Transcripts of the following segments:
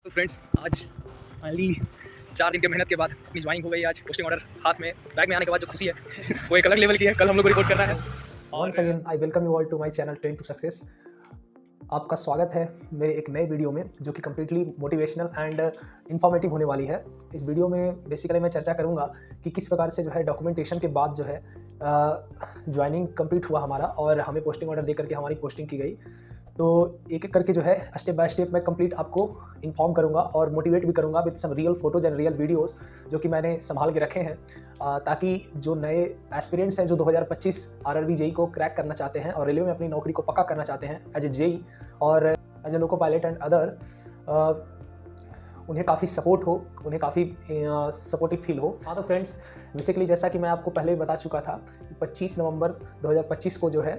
तो फ्रेंड्स आज फाइनली 4 दिन की मेहनत के बाद अपनी ज्वाइनिंग हो गई। आज पोस्टिंग ऑर्डर हाथ में बैग में आने के बाद जो खुशी है वो एक अलग लेवल की है। कल हम लोग को रिपोर्ट करना है। Once again, I welcome you all to my channel Train to Success. आपका स्वागत है मेरे एक नए वीडियो में जो कि कम्प्लीटली मोटिवेशनल एंड इन्फॉर्मेटिव होने वाली है। इस वीडियो में बेसिकली मैं चर्चा करूंगा कि किस प्रकार से जो है डॉक्यूमेंटेशन के बाद जो है ज्वाइनिंग कंप्लीट हुआ हमारा और हमें पोस्टिंग ऑर्डर दे करके हमारी पोस्टिंग की गई। तो एक एक करके जो है स्टेप बाय स्टेप मैं कंप्लीट आपको इन्फॉर्म करूंगा और मोटिवेट भी करूंगा with some real photos and real videos जो कि मैंने संभाल के रखे हैं, ताकि जो नए एस्पिरेंट्स हैं जो 2025 आरआरबी जेई को क्रैक करना चाहते हैं और रेलवे में अपनी नौकरी को पक्का करना चाहते हैं एज ए जेई और as a loco pilot and other, उन्हें काफ़ी सपोर्ट हो, उन्हें काफ़ी सपोर्टिव फील हो। हाँ तो फ्रेंड्स, बेसिकली जैसा कि मैं आपको पहले भी बता चुका था, 25 नवंबर 2025 को जो है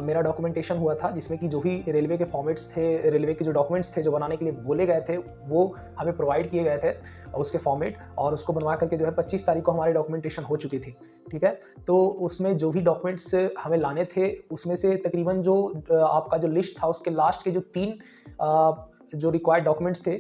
मेरा डॉक्यूमेंटेशन हुआ था, जिसमें कि जो भी रेलवे के फॉर्मेट्स थे, रेलवे के जो डॉक्यूमेंट्स थे जो बनाने के लिए बोले गए थे वो हमें प्रोवाइड किए गए थे उसके फॉर्मेट, और उसको बनवा करके जो है 25 तारीख को हमारी डॉक्यूमेंटेशन हो चुकी थी। ठीक है, तो उसमें जो भी डॉक्यूमेंट्स हमें लाने थे उसमें से तकरीबन जो आपका जो लिस्ट था उसके लास्ट के जो 3 जो रिक्वायर्ड डॉक्यूमेंट्स थे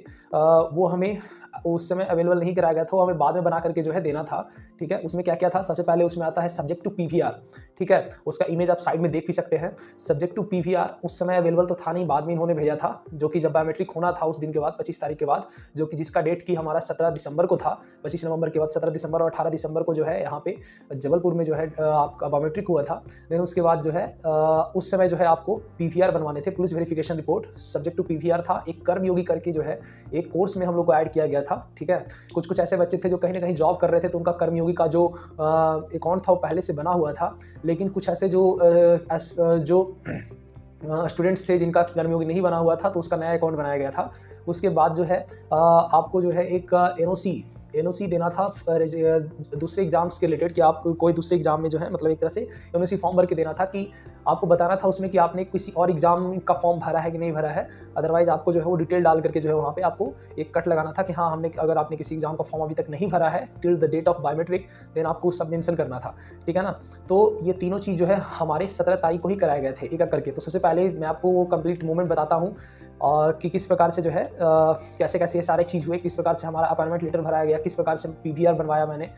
वो हमें उस समय अवेलेबल नहीं कराया गया था, वो हमें बाद में बना करके जो है देना था। ठीक है, उसमें क्या क्या था, सबसे पहले उसमें आता है सब्जेक्ट टू पीवीआर। ठीक है, उसका इमेज आप साइड में देख भी सकते हैं। सब्जेक्ट टू पीवीआर उस समय अवेलेबल तो था नहीं, बाद में इन्होंने भेजा था, जो कि जब बायोमेट्रिक होना था उस दिन के बाद 25 तारीख के बाद, जो कि जिसका डेट की हमारा 17 दिसंबर को था। 25 नवंबर के बाद 17 दिसंबर और 18 दिसंबर को जो है यहाँ पे जबलपुर में जो है आपका बायोमेट्रिक हुआ था। देन उसके बाद जो है उस समय जो है आपको पीवीआर बनवाने थे, police verification report. Subject to PVR था, एक कर्मयोगी करके जो है एक कोर्स में हम लोग को ऐड किया गया था। ठीक है, कुछ ऐसे बच्चे थे जो कहीं ना कहीं जॉब कर रहे थे, तो उनका कर्मयोगी का जो अकाउंट था वो पहले से बना हुआ था, लेकिन कुछ ऐसे जो स्टूडेंट्स थे जिनका कर्मयोगी नहीं बना हुआ था, तो उसका नया अकाउंट बनाया गया था। उसके बाद जो है आपको जो है एक एनओसी देना था दूसरे एग्जाम्स के रिलेटेड, कि आप कोई दूसरे एग्जाम में जो है मतलब एक तरह से एनओसी फॉर्म भर के देना था, कि आपको बताना था उसमें कि आपने किसी और एग्जाम का फॉर्म भरा है कि नहीं भरा है। अदरवाइज आपको जो है वो डिटेल डाल करके जो है वहाँ पे आपको एक कट लगाना था कि हाँ हमने, अगर आपने किसी एग्जाम का फॉर्म अभी तक नहीं भरा है till the date of biometric, then आपको सब मेंशन करना था। ठीक है ना, तो ये तीनों चीज़ जो है हमारे 17 तारीख को ही कराए गए थे एक एक करके। तो सबसे पहले मैं आपको वो कंप्लीट मूवमेंट बताता हूँ कि किस प्रकार से जो है कैसे कैसे ये सारे चीज़ हुए, किस प्रकार से हमारा अपॉइंटमेंट लेटर भराया गया, किस प्रकार से पीवीआर बनवाया मैंने।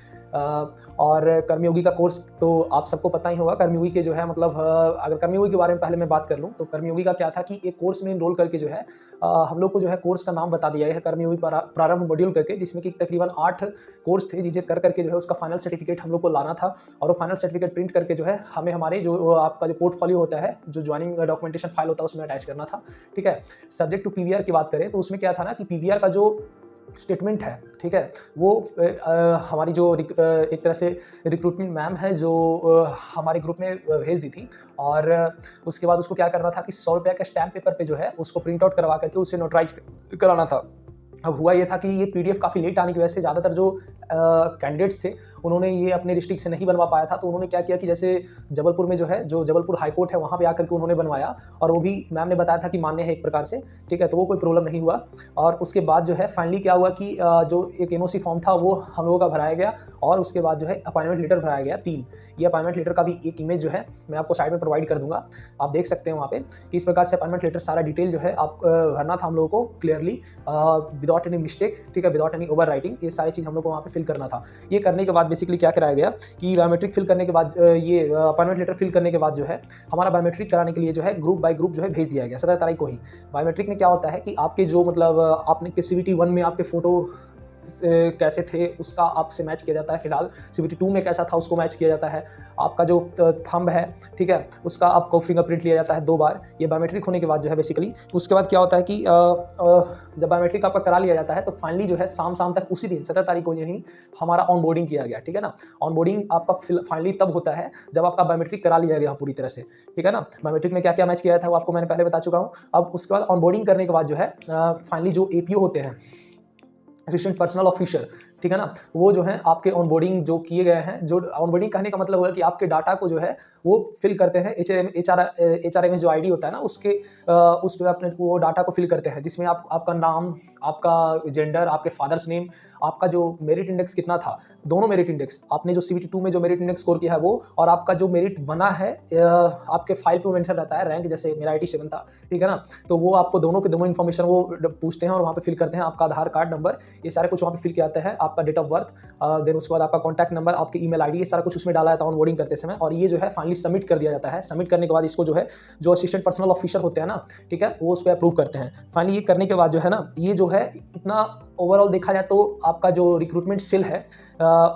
और कर्मयोगी का कोर्स तो आप सबको पता ही होगा। कर्मयोगी के जो है मतलब अगर कर्मयोगी के बारे में पहले मैं बात कर लूँ, तो कर्मयोगी का क्या था कि एक कोर्स में इनरोल करके जो है हम लोग को जो है कोर्स का नाम बता दिया गया है, कर्मयोगी प्रारंभ मॉड्यूल करके, जिसमें कि तकरीबन 8 कोर्स थे जिन्हें कर करके जो है उसका फाइनल सर्टिफिकेट हम लोग को लाना था, और वो फाइनल सर्टिफिकेट प्रिंट करके जो है हमें हमारे जो आपका जो पोर्टफोलियो होता है, जो ज्वाइनिंग डॉक्यूमेंटेशन फाइल होता है, उसमें अटैच करना था। ठीक है, सब्जेक्ट टू पीवीआर की बात करें तो उसमें क्या था ना कि पीवीआर का जो स्टेटमेंट है, ठीक है, वो हमारी जो एक तरह से रिक्रूटमेंट मैम है जो हमारे ग्रुप में भेज दी थी, और उसके बाद उसको क्या करना था कि 100 रुपये का स्टैम्प पेपर पे जो है उसको प्रिंट आउट करवा करके उसे नोटराइज कराना था। अब हुआ ये था कि ये पीडीएफ काफ़ी लेट आने की वजह से ज़्यादातर जो कैंडिडेट्स थे उन्होंने ये अपने डिस्ट्रिक्ट से नहीं बनवा पाया था, तो उन्होंने क्या किया कि जैसे जबलपुर में जो है, जो जबलपुर हाई कोर्ट है, वहाँ पे आकर के उन्होंने बनवाया, और वो भी मैम ने बताया था कि मान्य है एक प्रकार से। ठीक है, तो वो कोई प्रॉब्लम नहीं हुआ। और उसके बाद जो है फाइनली क्या हुआ कि जो एक एनओसी फॉर्म था वो हम लोगों का भराया गया, और उसके बाद जो है अपॉइंटमेंट लेटर भराया गया 3। ये अपॉइंटमेंट लेटर का भी एक इमेज जो है मैं आपको साइड में प्रोवाइड कर दूंगा, आप देख सकते हैं वहाँ पे कि इस प्रकार से अपॉइंटमेंट लेटर सारा डिटेल जो है आप भरना था हम लोगों को क्लियरली, विदाउट एनी मिस्टेक। ठीक है, विदाउट एनी ओवर राइटिंग, ये सारी चीज़ हम लोग को वहाँ पे फिल करना था। ये करने के बाद बेसिकली क्या कराया गया कि बायोमेट्रिक फिल करने के बाद, ये अपॉइंटमेंट लेटर फिल करने के बाद जो है हमारा बायोमेट्रिक कराने के लिए जो है ग्रुप बाय ग्रुप जो है भेज दिया गया 17 तारीख को ही। बायोमेट्रिक में क्या होता है कि आपके जो मतलब आपने सीवीटी 1 में आपके फोटो कैसे थे उसका आपसे मैच किया जाता है, फिलहाल सीवीटी 2 में कैसा था उसको मैच किया जाता है। आपका जो थंब है, ठीक है, उसका आपको फिंगरप्रिंट लिया जाता है 2 बार, ये बायोमेट्रिक होने के बाद जो है बेसिकली। उसके बाद क्या होता है कि जब बायोमेट्रिक आपका करा लिया जाता है तो फाइनली जो है शाम तक उसी दिन 17 तारीख को ही हमारा ऑनबोर्डिंग किया गया। ठीक है ना, ऑनबोर्डिंग आपका फाइनली तब होता है जब आपका बायोमेट्रिक करा लिया गया पूरी तरह से। ठीक है ना, बायोमेट्रिक में क्या क्या मैच किया था वो आपको मैंने पहले बता चुका हूँ। अब उसके बाद ऑनबोर्डिंग करने के बाद जो है फाइनली जो एपीओ होते हैं, असिस्टेंट पर्सनल ऑफिसर, ठीक है ना, वो जो है आपके ऑनबोर्डिंग जो किए गए हैं, जो ऑनबोर्डिंग कहने का मतलब हुआ कि आपके डाटा को जो है वो फिल करते हैं, HRMS जो आईडी होता है ना उसके उस पर अपने वो डाटा को फिल करते हैं, जिसमें आपका नाम, आपका जेंडर, आपके फादर्स नेम, आपका जो मेरिट इंडेक्स कितना था, दोनों मेरिट इंडेक्स, आपने जो CBT 2 में जो मेरिट इंडेक्स स्कोर किया है वो, और आपका जो मेरिट बना है आपके फाइल पे मेंशन रहता है रैंक, जैसे मेरा 87 था, ठीक है ना, तो वो आपको दोनों के दोनों इन्फॉर्मेशन वो पूछते हैं और वहाँ पे फिल करते हैं, आपका आधार कार्ड नंबर, ये सारे कुछ वहाँ पे फिल किया जाता है, आपका डेट ऑफ बर्थ, देन उसके बाद आपका कॉन्टैक्ट नंबर, आपकी ईमेल आईडी, ये सारा कुछ उसमें डाला जाता है ऑनबोर्डिंग करते समय, और ये जो है फाइनली सबमिट कर दिया जाता है। सबमिट करने के बाद इसको जो है जो असिस्टेंट पर्सनल ऑफिसर होते हैं ना, ठीक है, वो उसको अप्रूव करते हैं। फाइनली ये करने के बाद जो है ना, ये जो है इतना ओवरऑल देखा जाए तो आपका जो रिक्रूटमेंट सेल है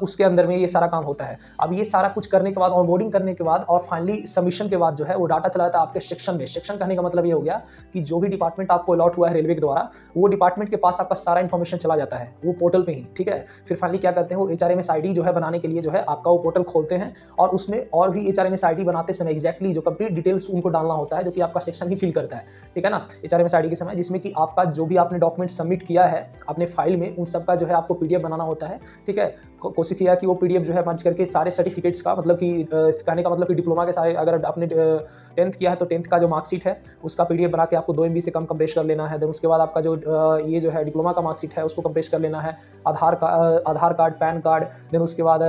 उसके अंदर में ये सारा काम होता है। अब ये सारा कुछ करने के बाद, ऑनबोर्डिंग करने के बाद और फाइनली सबमिशन के बाद जो है वो डाटा चला जाता है आपके सेक्शन में। सेक्शन कहने का मतलब ये हो गया कि जो भी डिपार्टमेंट आपको अलॉट हुआ है रेलवे के द्वारा, वो डिपार्टमेंट के पास आपका सारा इन्फॉर्मेशन चला जाता है वो पोर्टल पे ही, ठीक है। फिर फाइनली क्या करते हैं, वो HRMS ID जो है बनाने के लिए जो है आपका वो पोर्टल खोलते हैं, और उसमें और भी HRMS ID बनाते समय एग्जैक्टली जो कंप्लीट डिटेल्स उनको डालना होता है, जो कि आपका सेक्शन ही फिल करता है, ठीक है ना, HRMS ID के समय, जिसमें कि आपका जो भी आपने डॉक्यूमेंट सबमिट किया है अपने फाइल में, उन सब का जो है आपको PDF बनाना होता है, ठीक है। कोशिश किया कि वो PDF जो है मर्ज करके सारे सर्टिफिकेट्स का, मतलब कि कहने का मतलब कि डिप्लोमा के सारे, अगर आपने 10th किया है तो 10th का जो मार्कशीट है उसका PDF बना के आपको 2 MB से कम कंप्रेस कर लेना है। देन उसके बाद आपका जो ये जो है डिप्लोमा का मार्कशीट है उसको कंप्रेस कर लेना है, आधार कार्ड, पैन कार्ड, देन उसके बाद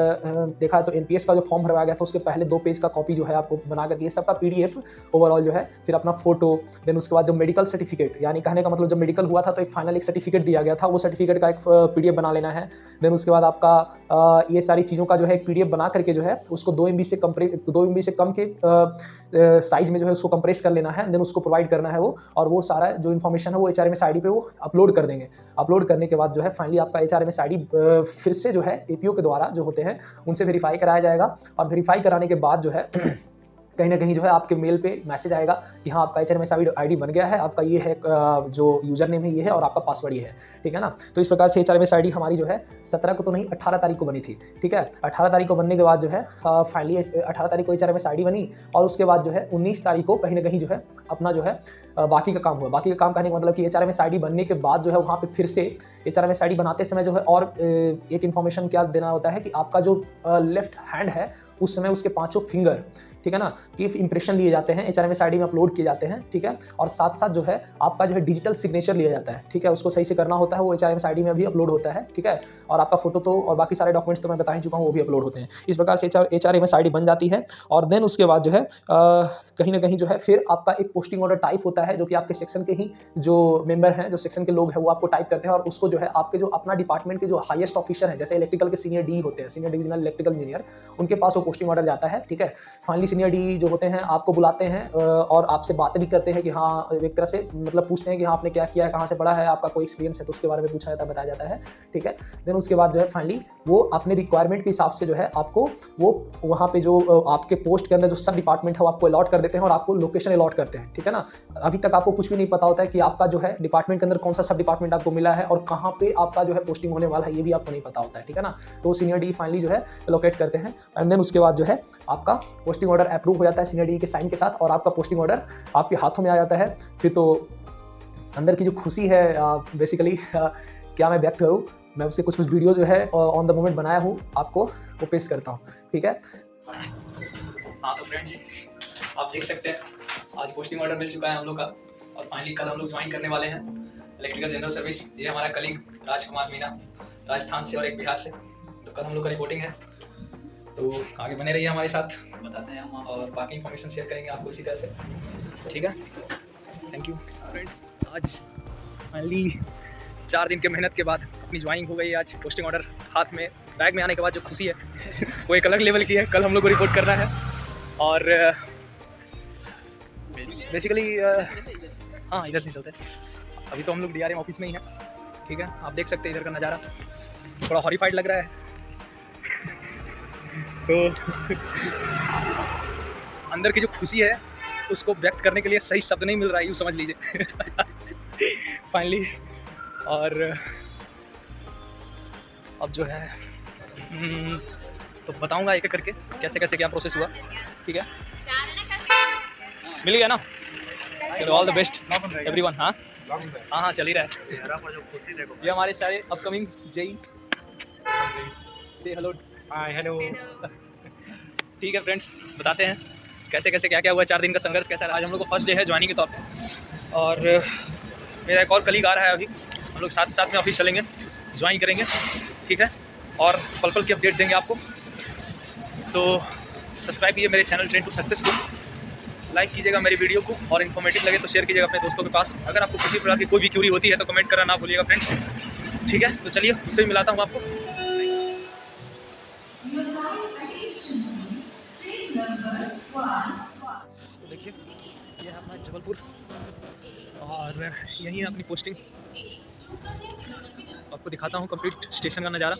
देखा है तो NPS का जो फॉर्म भरवाया गया था उसके पहले 2 पेज का कॉपी जो है आपको बना करके, ये सबका PDF ओवरऑल जो है, फिर अपना फोटो, देन उसके बाद जो मेडिकल सर्टिफिकेट, यानी कहने का मतलब जब मेडिकल हुआ था तो एक फाइनल एक सर्टिफिकेट दिया गया था, वो सर्टिफिकेट का एक PDF बना लेना है। देन उसके बाद आपका ये सारी चीज़ों का जो है एक PDF बना करके जो है उसको 2 MB से कम के साइज में जो है उसको कंप्रेस कर लेना है, देन उसको प्रोवाइड करना है वो, और वो सारा जो इन्फॉर्मेशन है वो HRMS ID पे वो अपलोड कर देंगे। अपलोड करने के बाद जो है फाइनली आपका HRMS ID फिर से जो है APO के द्वारा जो होते हैं उनसे वेरीफाई कराया जाएगा, और वेरीफाई कराने के बाद जो है कहीं ना कहीं जो है आपके मेल पे मैसेज आएगा कि हाँ आपका HRMS ID बन गया है, आपका ये है जो यूज़र नेम है ये है और आपका पासवर्ड ये है, ठीक है ना। तो इस प्रकार से HRMS ID हमारी जो है 17 को तो नहीं 18 तारीख को बनी थी, ठीक है। 18 तारीख को बनने के बाद जो है फाइनली 18 तारीख को HRMS ID बनी, और उसके बाद जो है 19 तारीख को कहीं ना कहीं जो है अपना जो है बाकी का काम हुआ। बाकी का काम कहने का मतलब कि HRMS ID बनने के बाद जो है वहाँ पर फिर से HRMS ID बनाते समय जो है और एक इन्फॉर्मेशन क्या देना होता है कि आपका जो लेफ्ट हैंड है उस समय उसके 5 फिंगर, ठीक है ना, कि इंप्रेशन लिए जाते हैं, HRMS ID में अपलोड किए जाते हैं, ठीक है। और साथ साथ जो है आपका जो है डिजिटल सिग्नेचर लिया जाता है, ठीक है, उसको सही से करना होता है, वो HRMS ID में भी अपलोड होता है, ठीक है। और आपका फोटो तो और बाकी सारे डॉक्यूमेंट्स तो मैं बता ही चुका हूँ, वो भी अपलोड होते हैं। इस प्रकार से HRMS ID बन जाती है, और देन उसके बाद जो है कहीं ना कहीं जो है फिर आपका एक पोस्टिंग ऑर्डर टाइप होता है, जो कि आपके सेक्शन के ही जो मेंबर हैं, जो सेक्शन के लोग हैं, वो आपको टाइप करते हैं, और उसको जो है आपके जो अपना डिपार्टमेंट के जो हाईएस्ट ऑफिसर हैं, जैसे इलेक्ट्रिकल के सीनियर D होते हैं, सीनियर डिविजनल इलेक्ट्रिकल इंजीनियर, उनके पास वो पोस्टिंग ऑर्डर जाता है, ठीक है। फाइनली सीनियर D जो होते हैं आपको बुलाते हैं और आपसे बातें भी करते हैं कि हाँ, एक तरह से मतलब पूछते हैं कि हाँ आपने क्या किया है, कहाँ से पढ़ा है, आपका कोई एक्सपीरियंस है तो उसके बारे में पूछा जाता है, बताया जाता है, ठीक है। देन उसके बाद जो है फाइनली वो अपने रिक्वायरमेंट के हिसाब से जो है आपको वो वहाँ पे जो आपके पोस्ट के अंदर जो सब डिपार्टमेंट है वो आपको अलॉट कर देते हैं, और आपको लोकेशन अलॉट करते हैं, ठीक है ना। अभी तक आपको कुछ भी नहीं पता होता है कि आपका जो है डिपार्टमेंट के अंदर कौन सा सब डिपार्टमेंट आपको मिला है और कहाँ पे आपका जो है पोस्टिंग होने वाला है, ये भी आपको नहीं पता होता है, ठीक है ना। तो सीनियर D फाइनली जो है लोकेट करते हैं, एंड देन उसके बाद जो है आपका पोस्टिंग ऑर्डर अप्रूव हो जाता है सीनियर D के साइन के साथ, और आपका पोस्टिंग ऑर्डर आपके हाथों में आ जाता है। फिर तो अंदर की जो खुशी है बेसिकली क्या मैं व्यक्त करूँ, मैं उसके कुछ वीडियो जो है ऑन द मोमेंट बनाया हूँ, आपको वो पेश करता हूँ, ठीक है। हाँ तो फ्रेंड्स आप देख सकते हैं आज पोस्टिंग ऑर्डर मिल चुका है हम लोग का, और फाइनली कल हम लोग ज्वाइन करने वाले हैं इलेक्ट्रिकल जनरल सर्विस। ये हमारा कलीग राजकुमार मीना राजस्थान से और एक बिहार से, तो कल हम लोग का रिपोर्टिंग है, तो आगे बने रहिए हमारे साथ, बताते हैं हम और बाकी इन्फॉर्मेशन शेयर करेंगे आपको इसी तरह से, ठीक है। Thank you friends. आज फाइनली 4 दिन के मेहनत के बाद अपनी ज्वाइनिंग हो गई। आज पोस्टिंग ऑर्डर हाथ में बैग में आने के बाद जो खुशी है वो एक अलग लेवल की है। कल हम लोग को रिपोर्ट करना है, और बेसिकली हाँ इधर से चलते हैं। अभी तो हम लोग DRM ऑफिस में ही हैं, ठीक है। आप देख सकते हैं इधर का नज़ारा, थोड़ा हॉरिफाइड लग रहा है तो अंदर की जो खुशी है उसको व्यक्त करने के लिए सही शब्द नहीं मिल रहा है, यूँ समझ लीजिए फाइनली। और अब जो है तो बताऊंगा एक एक करके कैसे कैसे क्या प्रोसेस हुआ, ठीक है। मिल गया ना, चलो ऑल द बेस्ट एवरीवन। हाँ हाँ हाँ चल ही रहा है। ये हमारे सारे अपकमिंग जेई से हेलो। Hi hello. ठीक है फ्रेंड्स, बताते हैं कैसे कैसे क्या क्या हुआ, 4 दिन का संघर्ष कैसा रहा। आज हम लोग को फर्स्ट डे है ज्वाइनिंग के तौर पे, और मेरा एक और कलीग आ रहा है। अभी हम लोग साथ साथ में ऑफिस चलेंगे, ज्वाइन करेंगे, ठीक है, और पल पल की अपडेट देंगे आपको। तो सब्सक्राइब कीजिए मेरे चैनल ट्रेन टू सक्सेस को, लाइक कीजिएगा मेरी वीडियो को, और इन्फॉर्मेटिव लगे तो शेयर कीजिएगा अपने दोस्तों के पास। अगर आपको किसी प्रकार की कोई भी क्यूरी होती है तो कमेंट करना ना भूलिएगा फ्रेंड्स, ठीक है। तो चलिए उससे भी मिलाता हूँ आपको। तो देखिए ये है अपना जबलपुर, और यहीं है अपनी पोस्टिंग। आपको दिखाता हूँ कंप्लीट स्टेशन का नज़ारा।